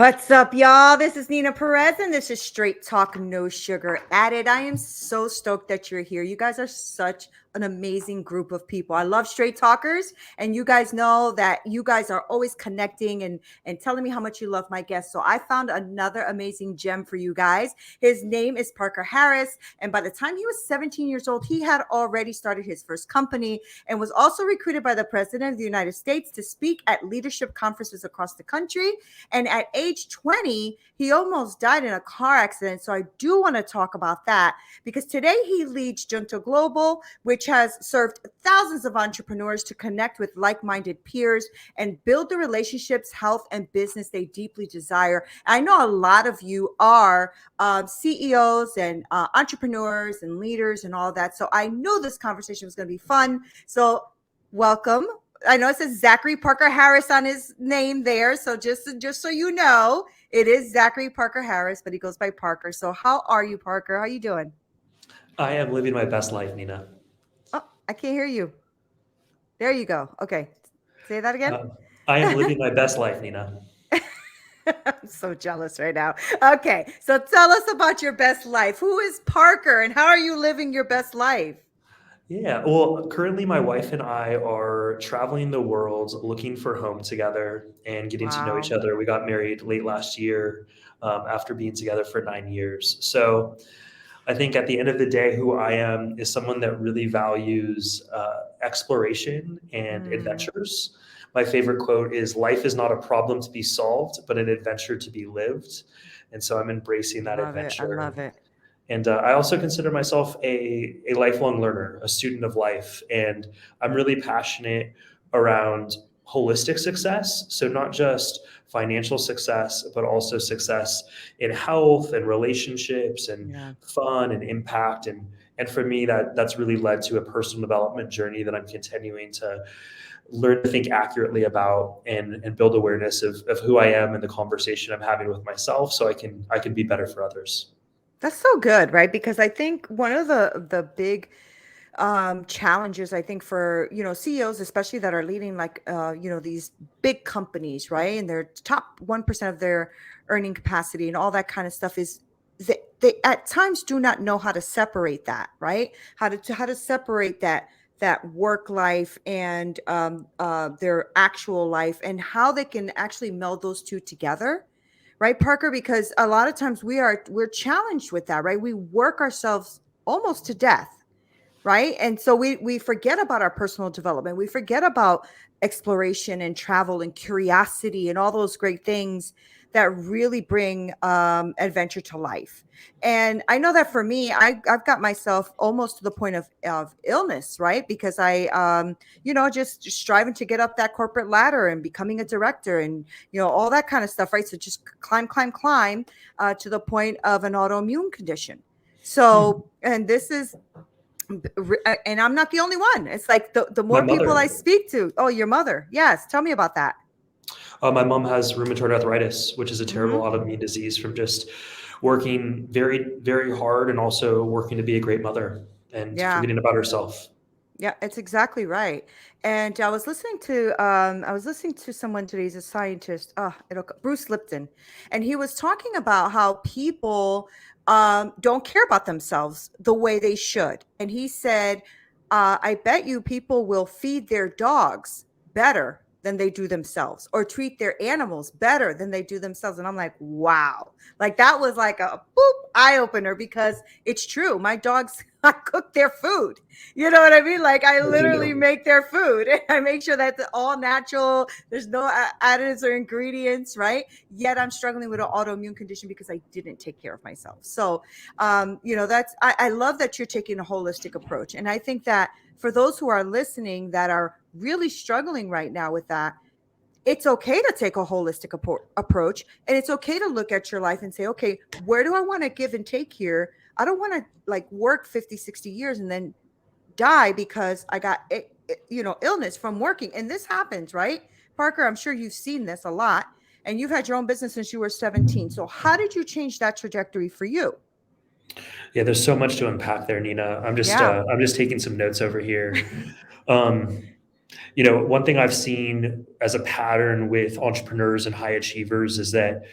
What's up, y'all? This is Neena Perez, and this is Straight Talk, No Sugar Added. I am so stoked that you're here. You guys are such an amazing group of people. I love straight talkers, and you guys know that you guys are always connecting and telling me how much you love my guests. So I found another amazing gem for you guys. His name is Parker Harris, and by the time he was 17 years old, he had already started his first company and was also recruited by the President of the United States to speak at leadership conferences across the country. And at age 20, he almost died in a car accident. So I do want to talk about that because today he leads Junta Global, which has served thousands of entrepreneurs to connect with like-minded peers and build the relationships, health, and business they deeply desire. I know a lot of you are CEOs and entrepreneurs and leaders and all that. So I know this conversation was going to be fun. So welcome. I know it says Zachary Parker Harris on his name there. So just so you know, it is Zachary Parker Harris, but he goes by Parker. So how are you, Parker? How are you doing? I am living my best life, Neena. Oh, I can't hear you. There you go. Okay. Say that again. I am living my best life, Neena. I'm so jealous right now. Okay. So tell us about your best life. Who is Parker and how are you living your best life? Yeah, well, currently my wife and I are traveling the world looking for home together and getting to know each Wow. other. We got married late last year after being together for 9 years. So I think at the end of the day, who I am is someone that really values exploration and Mm, adventures. My favorite quote is life is not a problem to be solved, but an adventure to be lived. And so I'm embracing that love it. I adventure. love it. And I also consider myself a lifelong learner, a student of life. And I'm really passionate around holistic success. So, not just financial success, but also success in health and relationships and Yeah. fun and impact. And for me, that's really led to a personal development journey that I'm continuing to learn to think accurately about and build awareness of who I am and the conversation I'm having with myself so I can be better for others. That's so good, right? Because I think one of the big challenges I think for CEOs especially that are leading like these big companies, right, and their top 1% of their earning capacity and all that kind of stuff is they at times do not know how to separate that, right? How to separate that work life and their actual life and how they can actually meld those two together, right, Parker? Because a lot of times we're challenged with that, right? We work ourselves almost to death, right? And so we forget about our personal development. We forget about exploration and travel and curiosity and all those great things that really bring adventure to life. And I know that for me, I've got myself almost to the point of illness, right? Because I, just striving to get up that corporate ladder and becoming a director and, all that kind of stuff, right? So just climb to the point of an autoimmune condition. Hmm. So, and this is and I'm not the only one. It's like the My more people I mother, speak to. Oh, your mother. Yes. Tell me about that. my mom has rheumatoid arthritis, which is a terrible Hmm. autoimmune disease from just working very, very hard and also working to be a great mother and Yeah. forgetting about herself. Yeah, it's exactly right. And I was listening to someone today, he's a scientist, Bruce Lipton, and he was talking about how people don't care about themselves the way they should. And he said, I bet you people will feed their dogs better than they do themselves or treat their animals better than they do themselves. And I'm like, wow. Like that was like a boop eye opener because it's true. My dogs, I cook their food. You know what I mean? Like I As you literally do. make their food. I make sure that it's all natural. There's no additives or ingredients, right? Yet I'm struggling with an autoimmune condition because I didn't take care of myself. So, I love that you're taking a holistic approach. And I think that for those who are listening that are really struggling right now with that, it's okay to take a holistic approach, and it's okay to look at your life and say, okay, where do I want to give and take here? I don't want to like work 50, 60 years and then die because I got illness from working. And this happens, right, Parker? I'm sure you've seen this a lot, and you've had your own business since you were 17. So how did you change that trajectory for you? Yeah, there's so much to unpack there, Nina. Yeah. I'm just taking some notes over here. Um, One thing I've seen as a pattern with entrepreneurs and high achievers is that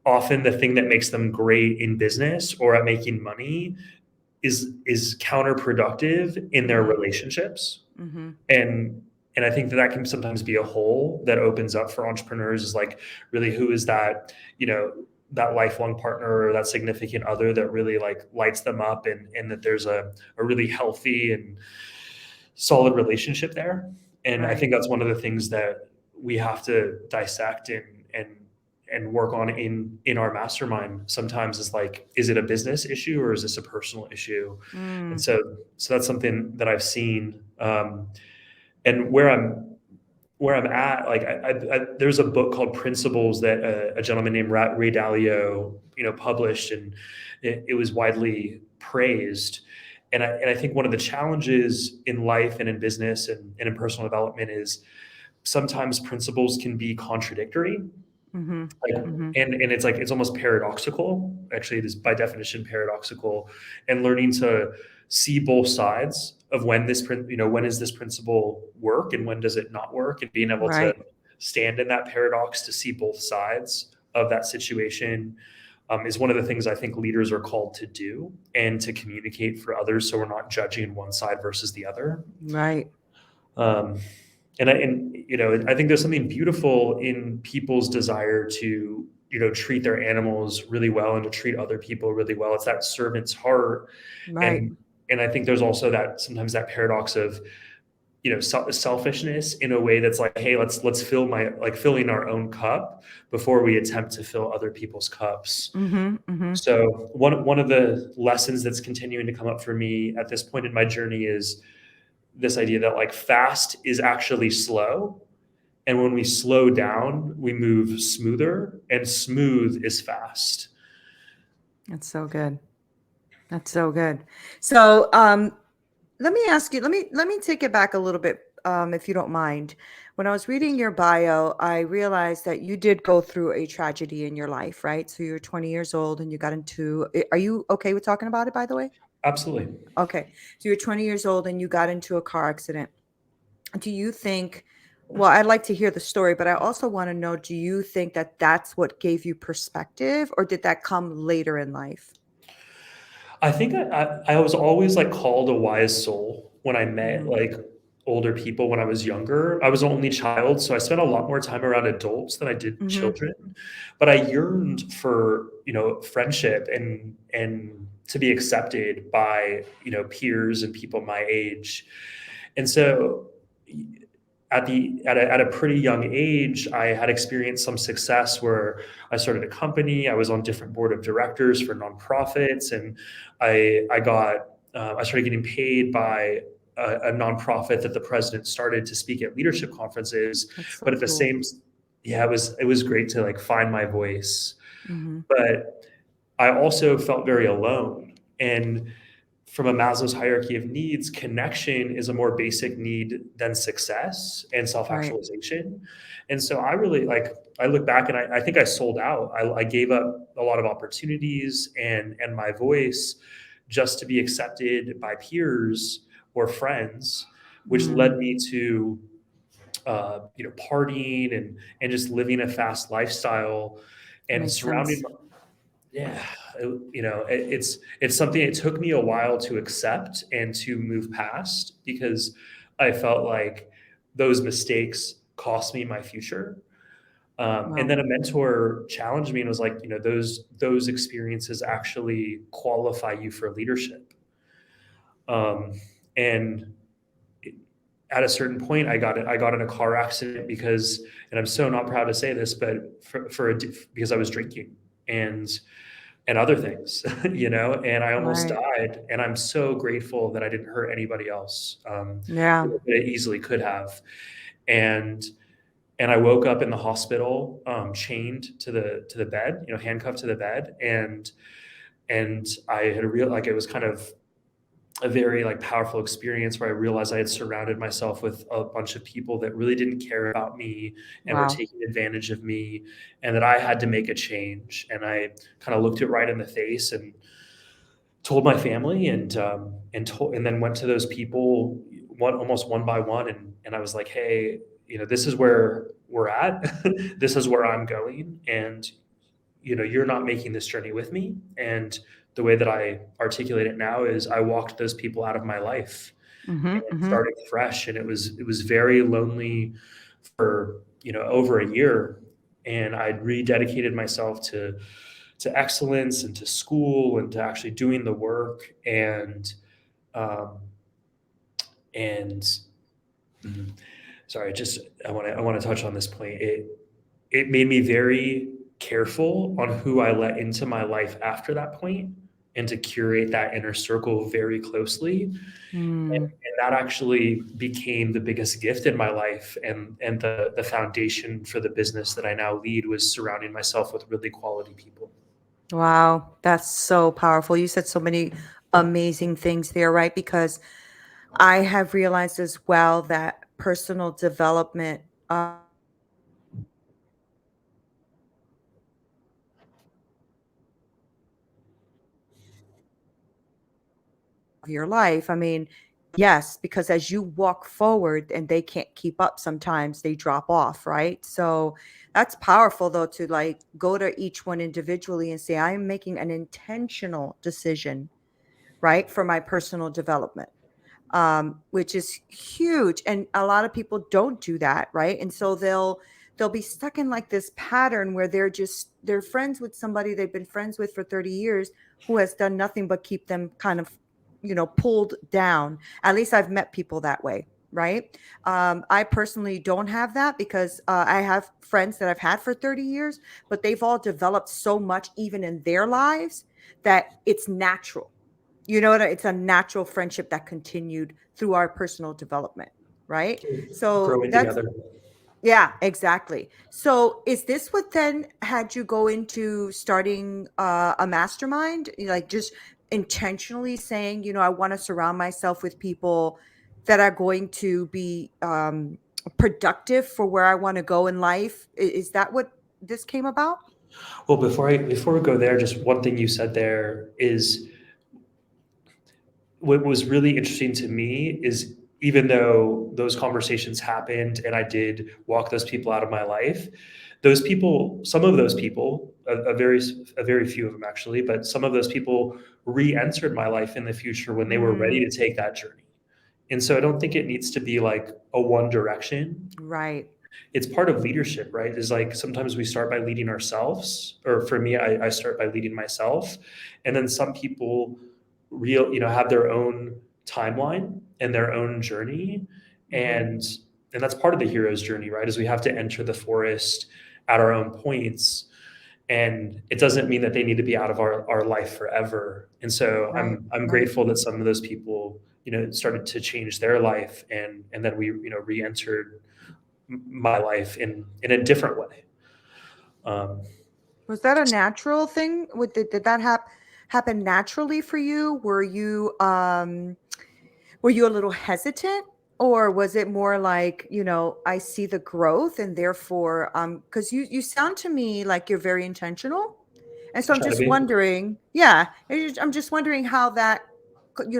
often the thing that makes them great in business or at making money is counterproductive in their Mm-hmm. relationships. Mm-hmm. And I think that can sometimes be a hole that opens up for entrepreneurs, is like, really, who is that, that lifelong partner or that significant other that really like lights them up, and that there's a really healthy and solid relationship there. And I Right. think that's one of the things that we have to dissect and work on in our mastermind sometimes, is like, is it a business issue or is this a personal issue? And Mm. so that's something that I've seen. And where I'm at, like, there's a book called Principles that a gentleman named Ray Dalio, published, and it was widely praised. And I think one of the challenges in life and in business and in personal development is sometimes principles can be contradictory. Mm-hmm. Like, Mm-hmm. and it's like, it's almost paradoxical. Actually, it is by definition paradoxical. And learning to see both sides of when is this principle work and when does it not work, and being able to Right. stand in that paradox to see both sides of that situation, is one of the things I think leaders are called to do and to communicate for others, so we're not judging one side versus the other. Right. Um, and I think there's something beautiful in people's desire to, treat their animals really well and to treat other people really well. It's that servant's heart. Right. And I think there's also that sometimes that paradox of, selfishness in a way that's like, hey, let's filling our own cup before we attempt to fill other people's cups. Mm-hmm. Mm-hmm. So one of the lessons that's continuing to come up for me at this point in my journey is this idea that, like, fast is actually slow. And when we slow down, we move smoother, and smooth is fast. That's so good. That's so good. So, let me ask you, let me take it back a little bit, if you don't mind. When I was reading your bio, I realized that you did go through a tragedy in your life, right? So you're 20 years old and you got into, are you okay with talking about it, by the way? Absolutely. Okay. So you're 20 years old and you got into a car accident. Do you think, well, I'd like to hear the story, but I also want to know, do you think that that's what gave you perspective, or did that come later in life? I think I was always like called a wise soul when I met Mm-hmm. like older people when I was younger. I was an only child, so I spent a lot more time around adults than I did Mm-hmm. children. But I yearned for, friendship and to be accepted by, peers and people my age. And so at a pretty young age, I had experienced some success where I started a company. I was on different board of directors for nonprofits, and I started getting paid by a nonprofit that the president started to speak at leadership conferences. That's so But at the cool. same, yeah, it was great to like find my voice, Mm-hmm. but I also felt very alone. And from a Maslow's hierarchy of needs, connection is a more basic need than success and Right. self-actualization. And so I look back and I think I sold out. I gave up a lot of opportunities and my voice just to be accepted by peers or friends, which Mm, led me to partying and just living a fast lifestyle and makes sense. yeah, it's something it took me a while to accept and to move past, because I felt like those mistakes cost me my future. And Wow. then a mentor challenged me and was like, those experiences actually qualify you for leadership. And at a certain point, I got in a car accident because, and I'm so not proud to say this, but because I was drinking and other things, and I almost Right. died. And I'm so grateful that I didn't hurt anybody else. Yeah. But I easily could have. And I woke up in the hospital, chained to the bed, handcuffed to the bed, and I had like, it was kind of a very like powerful experience where I realized I had surrounded myself with a bunch of people that really didn't care about me and were Wow. taking advantage of me, and that I had to make a change. And I kind of looked it right in the face and told my family, and then went to those people almost one by one. And I was like, hey, this is where we're at. This is where I'm going. And, you're not making this journey with me. And the way that I articulate it now is I walked those people out of my life Mm-hmm, and mm-hmm. started fresh. And it was very lonely for, over a year. And I'd rededicated myself to excellence and to school and to actually doing the work. Um, and mhm. Sorry, just I want to touch on this point. It made me very careful on who I let into my life after that point, and to curate that inner circle very closely. And that actually became the biggest gift in my life, and the foundation for the business that I now lead was surrounding myself with really quality people. Wow, that's so powerful. You said so many amazing things there, right? Because I have realized as well that personal development of your life. I mean, yes, because as you walk forward and they can't keep up, sometimes they drop off, right? So that's powerful though, to like go to each one individually and say, I am making an intentional decision, right, for my personal development, which is huge. And a lot of people don't do that, right? And so they'll be stuck in like this pattern where they're friends with somebody they've been friends with for 30 years who has done nothing but keep them kind of, pulled down. At least I've met people that way. Right. I personally don't have that because I have friends that I've had for 30 years, but they've all developed so much even in their lives that it's natural. It's a natural friendship that continued through our personal development, right? So Growing that's, together. yeah, exactly. So is this what then had you go into starting a mastermind? Like just intentionally saying, I want to surround myself with people that are going to be productive for where I want to go in life. Is that what this came about? Well, before we go there, just one thing you said there is what was really interesting to me is, even though those conversations happened and I did walk those people out of my life, those people, some of those people, a very few of them actually, but some of those people re-entered my life in the future when they were ready Mm, to take that journey. And so I don't think it needs to be like a one direction. right. It's part of leadership, right? Is like sometimes we start by leading ourselves, or for me, I start by leading myself, and then some people have their own timeline and their own journey, Hmm. and that's part of the hero's journey, right? Is we have to enter the forest at our own points, and it doesn't mean that they need to be out of our life forever. And so Right. I'm Right. grateful that some of those people started to change their life, and then we re-entered my life in a different way. Um, Was that a natural thing? Did that happen naturally for you? Were you a little hesitant, or was it more like, I see the growth and therefore because you sound to me like you're very intentional. And so I'm try to just be. wondering, yeah, I'm just wondering how that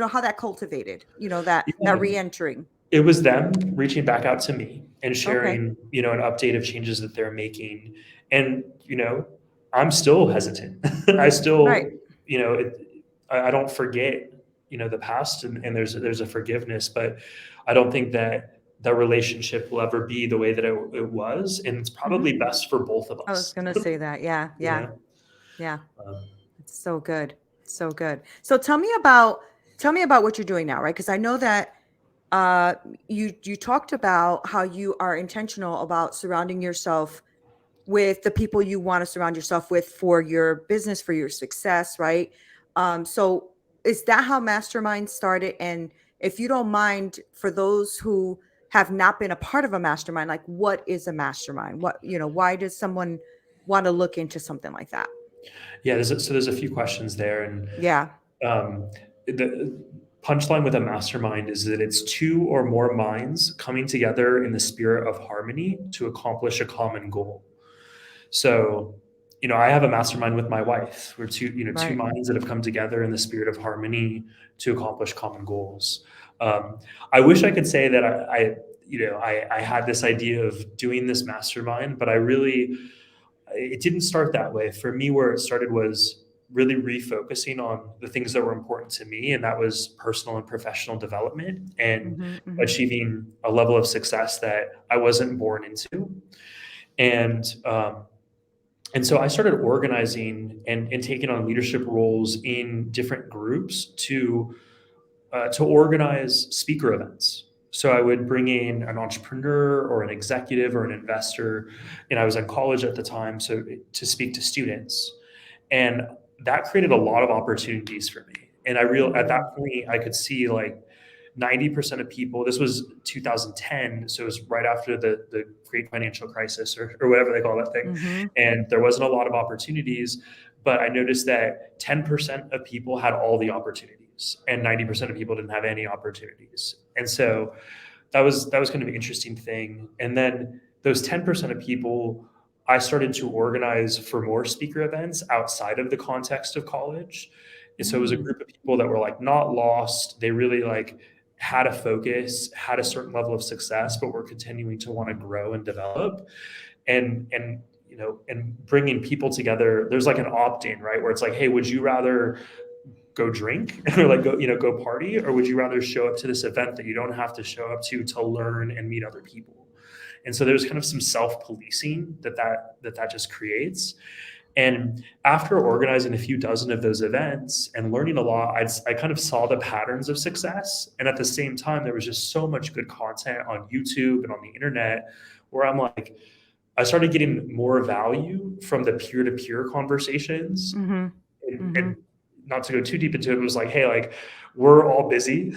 how that cultivated, that Yeah, re-entering. it was them reaching back out to me and Okay. sharing, an update of changes that they're making. And, I'm still hesitant. I Right. still, I don't forget, the past, and there's a forgiveness, but I don't think that the relationship will ever be the way that it was. And it's Hmm. probably best for both of I was us, gonna say that. Yeah. you Yeah. know? Yeah. Um, It's so good. So good. So tell me about what you're doing now, right? Because I know that uh you talked about how you are intentional about surrounding yourself with the people you want to surround yourself with for your business, for your success, right? So is that how mastermind started? And if you don't mind, for those who have not been a part of a mastermind, like what is a mastermind? Why does someone want to look into something like that? yeah, there's a few questions there. And Yeah. the punchline with a mastermind is that it's two or more minds coming together in the spirit of harmony to accomplish a common goal. So I have a mastermind with my wife. We're two Right. minds that have come together in the spirit of harmony to accomplish common goals. I wish I could say that I had this idea of doing this mastermind, but it didn't start that way. For me, where it started was really refocusing on the things that were important to me, and that was personal and professional development and Hmm. Hmm. achieving a level of success that I wasn't born into. And and so I started organizing and taking on leadership roles in different groups to organize speaker events. So I would bring in an entrepreneur or an executive or an investor, and I was in college at the time, so to speak to students, and that created a lot of opportunities for me. And at Hmm. that point I could see like 90% of people. This was 2010, so it was right after the great financial crisis or whatever they call that thing, Hmm. and there wasn't a lot of opportunities. But I noticed that 10% of people had all the opportunities and 90% of people didn't have any opportunities. And so that was kind of an interesting thing. And then those 10% of people, I started to organize for more speaker events outside of the context of college. And so it was a Mm. group of people that were like not lost. They really like had a focus, had a certain level of success, but were continuing to want to grow and develop. And bringing people together. There's like an opt-in, right, where it's like, hey, would you rather go drink or like go party, or would you rather show up to this event that you don't have to show up to learn and meet other people? And so there's kind of some self-policing that just creates. And after organizing a few dozen of those events and learning a lot, I kind of saw the patterns of success. And at the same time, there was just so much good content on YouTube and on the internet where I'm like, I started getting more value from the peer-to-peer conversations. Hmm. And Hmm. not to go too deep into it, it was like, hey, like we're all busy,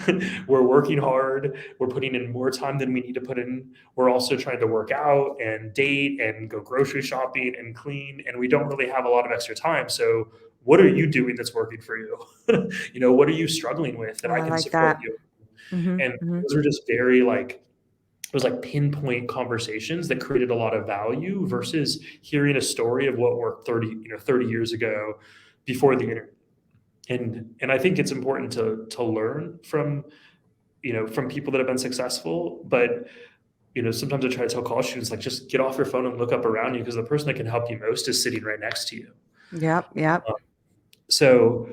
we're working hard, we're putting in more time than we need to put in. We're also trying to work out and date and go grocery shopping and clean, and we don't really have a lot of extra time. So what are you doing that's working for you? What are you struggling with that Oh, I I can like support that. you? Hmm. And Hmm. those were just very like, it was like pinpoint conversations that created a lot of value versus hearing a story of what worked 30 years ago before the internet. And I think it's important to learn from people that have been successful. But sometimes I try to tell college students, like, just get off your phone and look up around you, because the person that can help you most is sitting right next to you. Yep. Yep. So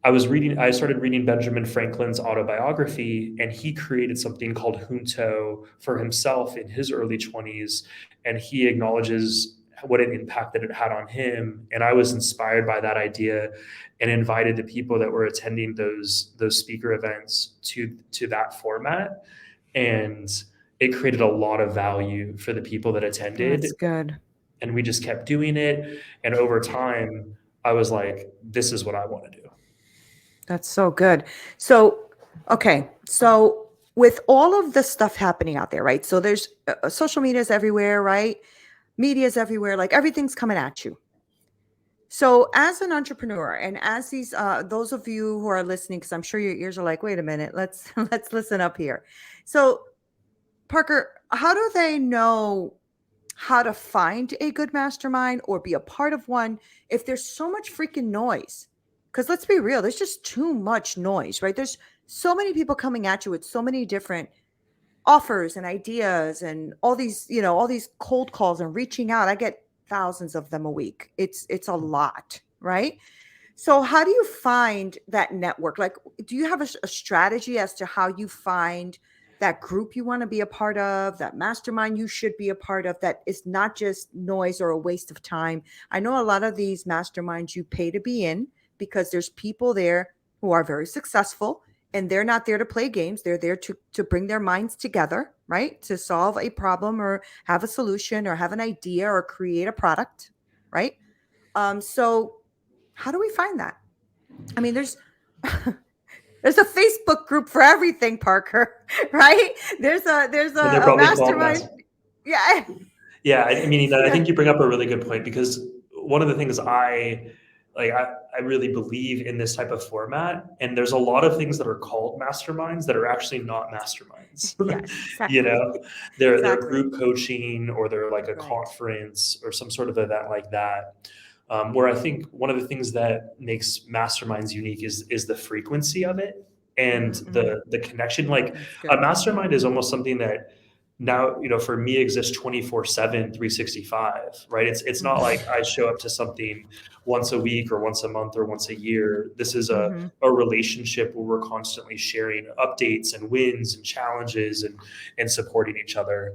I started reading Benjamin Franklin's autobiography, and he created something called Junto for himself in his early 20s. And he acknowledges what an impact that it had on him. And I was inspired by that idea and invited the people that were attending those speaker events to that format. And it created a lot of value for the people that attended. That's good. And we just kept doing it. And over time, I was like, this is what I want to do. That's so good. So, okay. So, with all of the stuff happening out there, right? So, there's social media's everywhere, right? Media's everywhere. Like everything's coming at you. So, as an entrepreneur, and as those of you who are listening, because I'm sure your ears are like, wait a minute, let's let's listen up here. So, Parker, how do they know how to find a good mastermind or be a part of one if there's so much freaking noise? Because let's be real, there's just too much noise, right? There's so many people coming at you with so many different offers and ideas and all these cold calls and reaching out. I get thousands of them a week. It's a lot, right? So how do you find that network? Like, do you have a strategy as to how you find that group you want to be a part of, that mastermind you should be a part of, that is not just noise or a waste of time? I know a lot of these masterminds you pay to be in because there's people there who are very successful, and they're not there to play games. They're there to bring their minds together, right? To solve a problem or have a solution or have an idea or create a product, right? So how do we find that? I mean, there's a Facebook group for everything, Parker, right? There's And they're a probably called mastermind. mass. Yeah. Yeah, I mean, I Yeah. think you bring up a really good point, because one of the things I really believe in this type of format, and there's a lot of things that are called masterminds that are actually not masterminds. Yes, you exactly. know, they're Exactly. group coaching, or they're like a Right. conference or some sort of event like that. Where I think one of the things that makes masterminds unique is the frequency of it and Mm-hmm. the connection. Like That's a good. mastermind is almost something that now, for me exists 24/7, 365, right? It's not like I show up to something once a week or once a month or once a year. This is Mm-hmm. a relationship where we're constantly sharing updates and wins and challenges and supporting each other.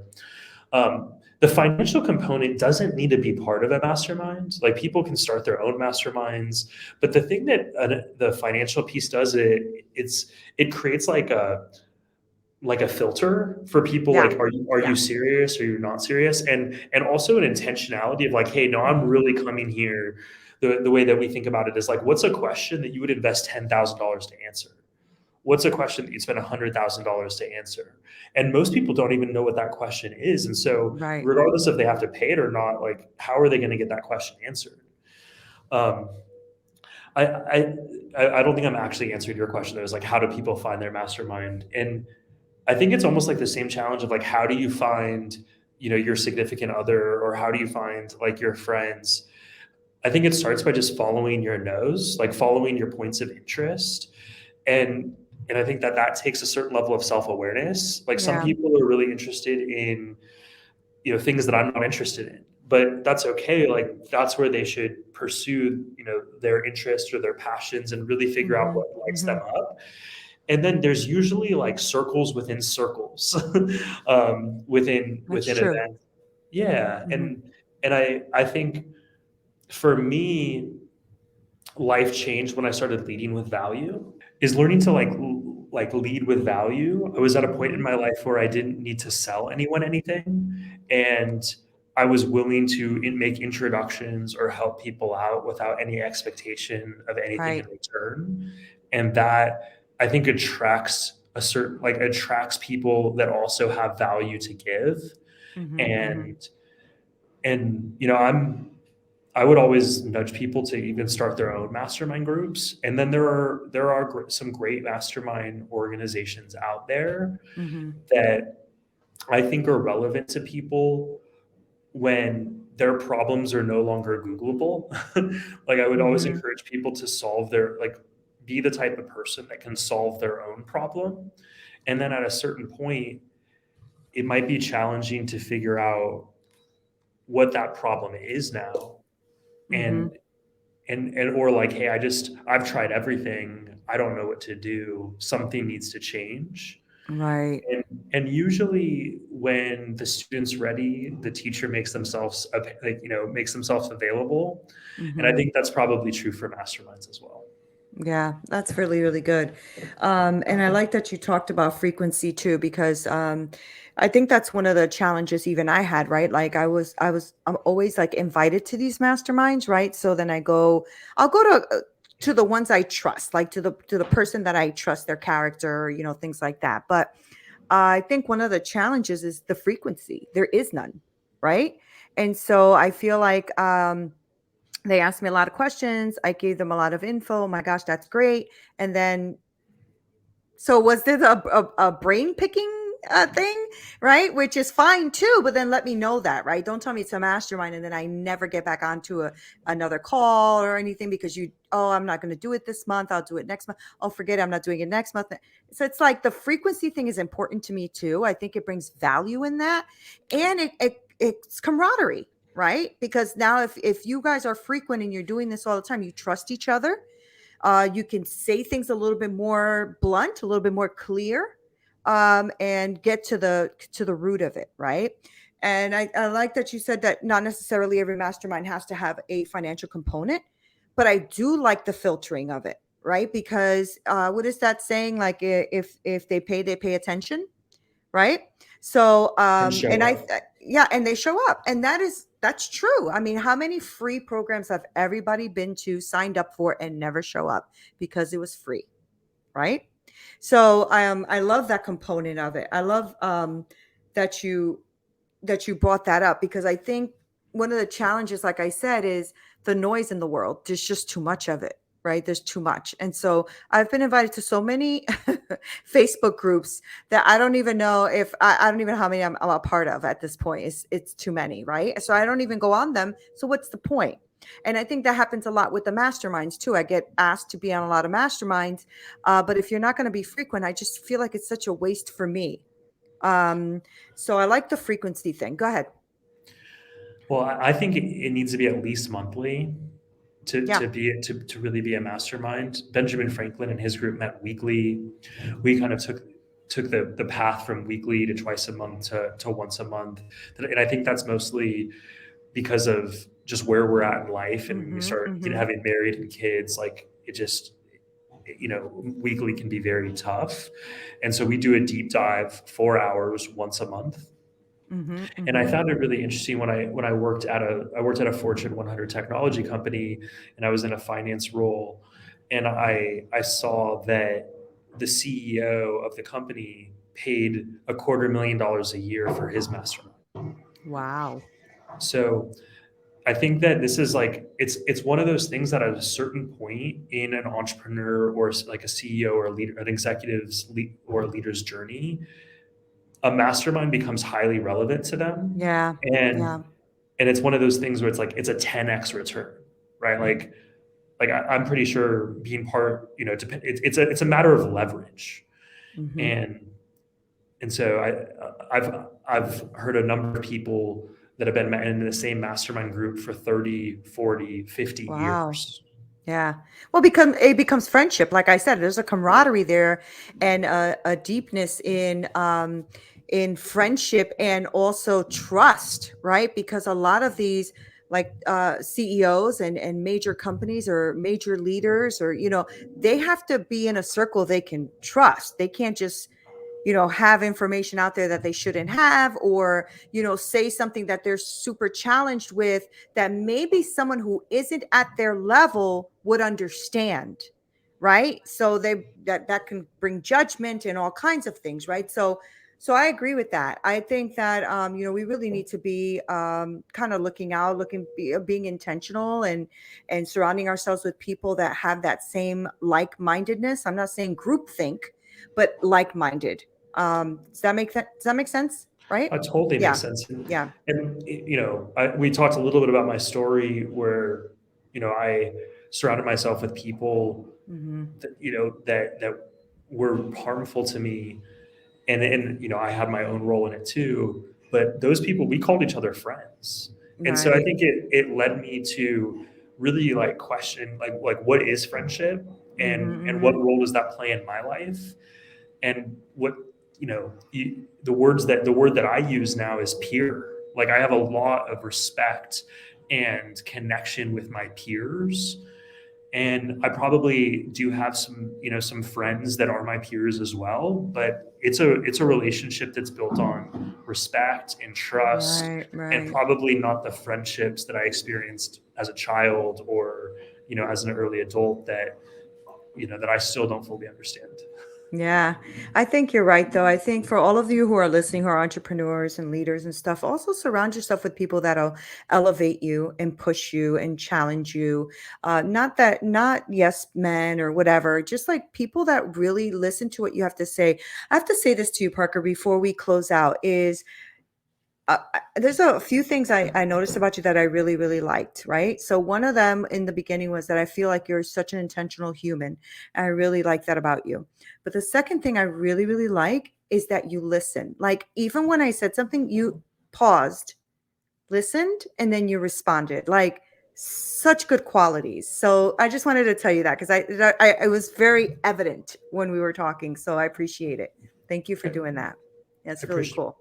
The financial component doesn't need to be part of a mastermind. Like people can start their own masterminds, but the thing that the financial piece does, it creates like a filter for people. Yeah. Like, are you Yeah. serious or you're not serious? And also an intentionality of like, hey, no, I'm really coming here. The way that we think about it is like, what's a question that you would invest $10,000 to answer? What's a question that you'd spend $100,000 to answer? And most people don't even know what that question is. And so, Right. regardless if they have to pay it or not, like, how are they going to get that question answered? Um, I, I I don't think I'm actually answering your question. Though, is like, how do people find their mastermind? And I think it's almost like the same challenge of like, how do you find, your significant other, or how do you find like your friends? I think it starts by just following your nose, like following your points of interest, and and I think that that takes a certain level of self awareness. Like some Yeah. people are really interested in things that I'm not interested in, but that's okay. Like that's where they should pursue their interests or their passions and really figure out Mm-hmm. what lights Mm-hmm. them up. And then there's usually like circles within circles That's within true. events. Yeah, Mm-hmm. and I think for me, life changed when I started leading with value. Is learning to like lead with value. I was at a point in Mm-hmm. my life where I didn't need to sell anyone anything, and I was willing to make introductions or help people out without any expectation of anything in Right. return. And that I think attracts people that also have value to give. Mm-hmm. Mm-hmm. And I would always nudge people to even start their own mastermind groups. And then there are some great mastermind organizations out there Mm-hmm. that I think are relevant to people when their problems are no longer Googleable. Like I would always Mm-hmm. encourage people to solve their like be the type of person that can solve their own problem. And then at a certain point, it might be challenging to figure out what that problem is now. Mm-hmm. And or like, hey, I've tried everything. I don't know what to do. Something needs to change. Right. And and usually when the student's ready, the teacher makes themselves available. And I Mm-hmm. think that's probably true for masterminds as well. Yeah, that's really, really good. And I like that you talked about frequency too, because I think that's one of the challenges even I had, right? Like I'm always like invited to these masterminds, right? So then I'll go to the ones I trust, like to the person that I trust their character, things like that. But I think one of the challenges is the frequency. There is none, right? And so I feel like they asked me a lot of questions. I gave them a lot of info. Oh my gosh, that's great. And then, so was this a brain picking thing, right? Which is fine too, but then let me know that, right? Don't tell me it's a mastermind and then I never get back onto another call or anything because I'm not going to do it this month. I'll do it next month. Oh, forget it, I'm not doing it next month. So it's like the frequency thing is important to me too. I think it brings value in that, and it's camaraderie, right? Because now if you guys are frequent and you're doing this all the time, you trust each other. You can say things a little bit more blunt, a little bit more clear, and get to the root of it, right? And I like that you said that not necessarily every mastermind has to have a financial component, but I do like the filtering of it, right? Because what is that saying? Like if they pay attention, right? So And show and up. yeah, and they show up, and that's true. I mean, how many free programs have everybody been to, signed up for, and never show up because it was free, right? So I love that component of it. I love that you brought that up, because I think one of the challenges, like I said, is the noise in the world. There's just too much of it, right? There's too much. And so I've been invited to so many Facebook groups that I don't even know if I don't even know how many I'm a part of at this point. It's too many, right? So I don't even go on them. So what's the point? And I think that happens a lot with the masterminds too. I get asked to be on a lot of masterminds, but if you're not going to be frequent, I just feel like it's such a waste for me. Um, so I like the frequency thing. Go ahead. Well, I think it needs to be at least monthly Yeah. to really be a mastermind. Benjamin Franklin and his group met weekly. We kind of took the path from weekly to twice a month to once a month. And I think that's mostly because of just where we're at in life. And when we Mm-hmm. start, Mm-hmm. having married and kids, like it just, weekly can be very tough. And so we do a deep dive 4 hours once a month. Mm-hmm. And I Mm-hmm. found it really interesting when I worked at a Fortune 100 technology company, and I was in a finance role, and I saw that the CEO of the company paid $250,000 a year for his mastermind. Wow. So I think that this is like it's one of those things that at a certain point in an entrepreneur or like a CEO or a leader, an executive's or a leader's journey, a mastermind becomes highly relevant to them, Yeah. and Yeah. it's one of those things where it's like it's a 10x return, right? Like I'm pretty sure being part, it's a matter of leverage, Mm-hmm. and so I've heard a number of people that have been in the same mastermind group for 30, 40, 50 Wow. years. Yeah. Well, it becomes friendship. Like I said, there's a camaraderie there and a deepness in friendship and also trust, right? Because a lot of these like CEOs and major companies or major leaders or they have to be in a circle they can trust. They can't just have information out there that they shouldn't have, or say something that they're super challenged with that maybe someone who isn't at their level would understand, right? So that can bring judgment and all kinds of things, right? So I agree with that. I think that we really need to be kind of looking out, being intentional, and surrounding ourselves with people that have that same like-mindedness. I'm not saying groupthink, but like-minded. Does that make sense? Right? It totally makes Yeah. sense. And, Yeah. we talked a little bit about my story where, I surrounded myself with people Mm-hmm. that were harmful to me. And I had my own role in it too. But those people, we called each other friends. And so I Right. think it led me to really like question like what is friendship, Mm-hmm. and what Mm-hmm. role does that play in my life, and what the word that I use now is peer. Like I have a lot of respect and connection with my peers, and I probably do have some friends that are my peers as well, but it's a relationship that's built on respect and trust, Right. and Right. probably not the friendships that I experienced as a child or as an early adult that I still don't fully understand. Yeah, I think you're right, though. I think for all of you who are listening, who are entrepreneurs and leaders and stuff, also surround yourself with people that'll elevate you and push you and challenge you. Not yes men or whatever, just like people that really listen to what you have to say. I have to say this to you, Parker, before we close out is there's a few things I noticed about you that I really, really liked, right? So one of them in the beginning was that I feel like you're such an intentional human. And I really like that about you. But the second thing I really, really like is that you listen. Like even when I said something, you paused, listened, and then you responded. Like such good qualities. So I just wanted to tell you that because it was very evident when we were talking. So I appreciate it. Thank you for I, doing that. I That's really appreciate. cool.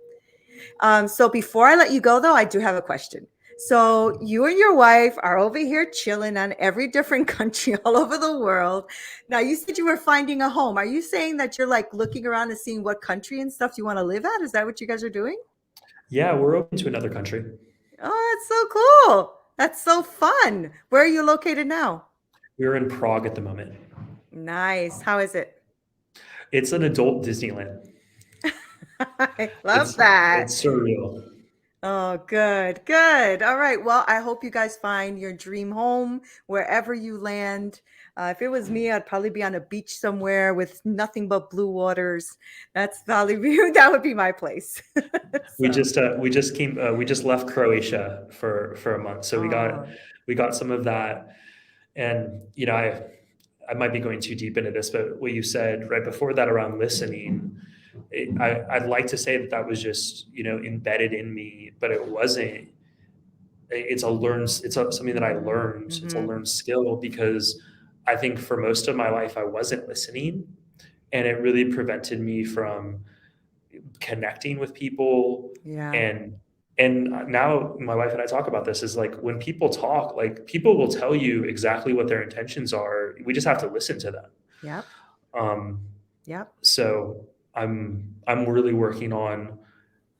So before I let you go, though, I do have a question. So you and your wife are over here chilling on every different country all over the world. Now you said you were finding a home. Are you saying that you're like looking around and seeing what country and stuff you want to live at? Is that what you guys are doing? Yeah, we're open to another country. Oh, that's so cool. That's so fun. Where are you located now? We're in Prague at the moment. Nice. How is it? It's an adult Disneyland. I love It's that. it's surreal. Oh, good, good. All right. Well, I hope you guys find your dream home wherever you land. If it was me, I'd probably be on a beach somewhere with nothing but blue waters. That's Valley View. That would be my place. We So, just we just left Croatia for a month, so we got oh, we got some of that. And, I might be going too deep into this, but what you said right before that around listening, I'd like to say that that was just, embedded in me, but it wasn't. It's something that I learned. It's a Mm-hmm. learned skill, because I think for most of my life I wasn't listening, and it really prevented me from connecting with people. Yeah. And now my wife and I talk about this, is like, when people talk, like, people will tell you exactly what their intentions are. We just have to listen to them. Yep. Um, Yep. so I'm really working on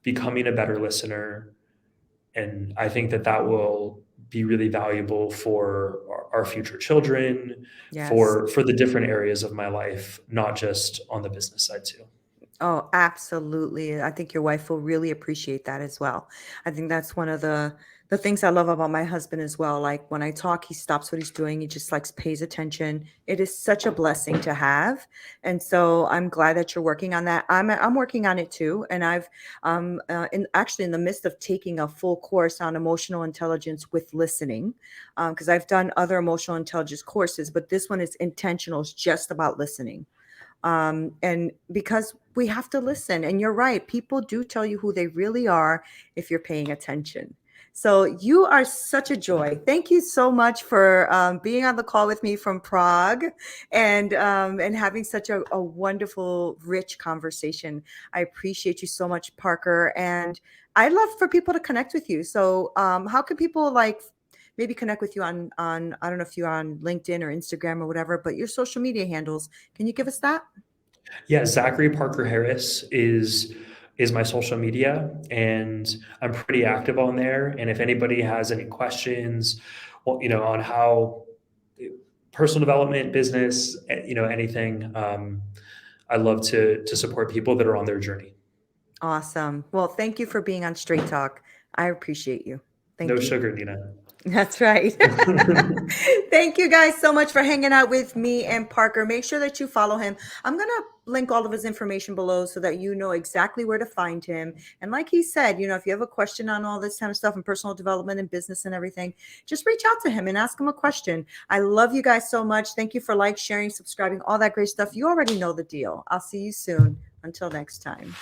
becoming a better listener, and I think that that will be really valuable for our future children, Yes. for the different areas of my life, not just on the business side too. Oh, absolutely. I think your wife will really appreciate that as well. I think that's one of the things I love about my husband as well. Like when I talk, he stops what he's doing. He just like pays attention. It is such a blessing to have. And so I'm glad that you're working on that. I'm working on it too. And I've in the midst of taking a full course on emotional intelligence with listening, because I've done other emotional intelligence courses, but this one is intentional. It's just about listening. And because we have to listen, and you're right, people do tell you who they really are if you're paying attention. So you are such a joy. Thank you so much for being on the call with me from Prague, and having such a wonderful, rich conversation. I appreciate you so much, Parker, and I'd love for people to connect with you. So how can people like maybe connect with you on I don't know if you're on LinkedIn or Instagram or whatever, but your social media handles? Can you give us that? Yeah, Zachary Parker Harris is my social media, and I'm pretty active on there. And if anybody has any questions, well, on how personal development, business, anything, I love to support people that are on their journey. Awesome. Well, thank you for being on Straight Talk. I appreciate you. No Thank you. sugar, Nina. That's right. Thank you guys so much for hanging out with me and Parker. Make sure that you follow him. I'm going to link all of his information below so that you know exactly where to find him. And like he said, if you have a question on all this kind of stuff and personal development and business and everything, just reach out to him and ask him a question. I love you guys so much. Thank you for sharing, subscribing, all that great stuff. You already know the deal. I'll see you soon. Until next time.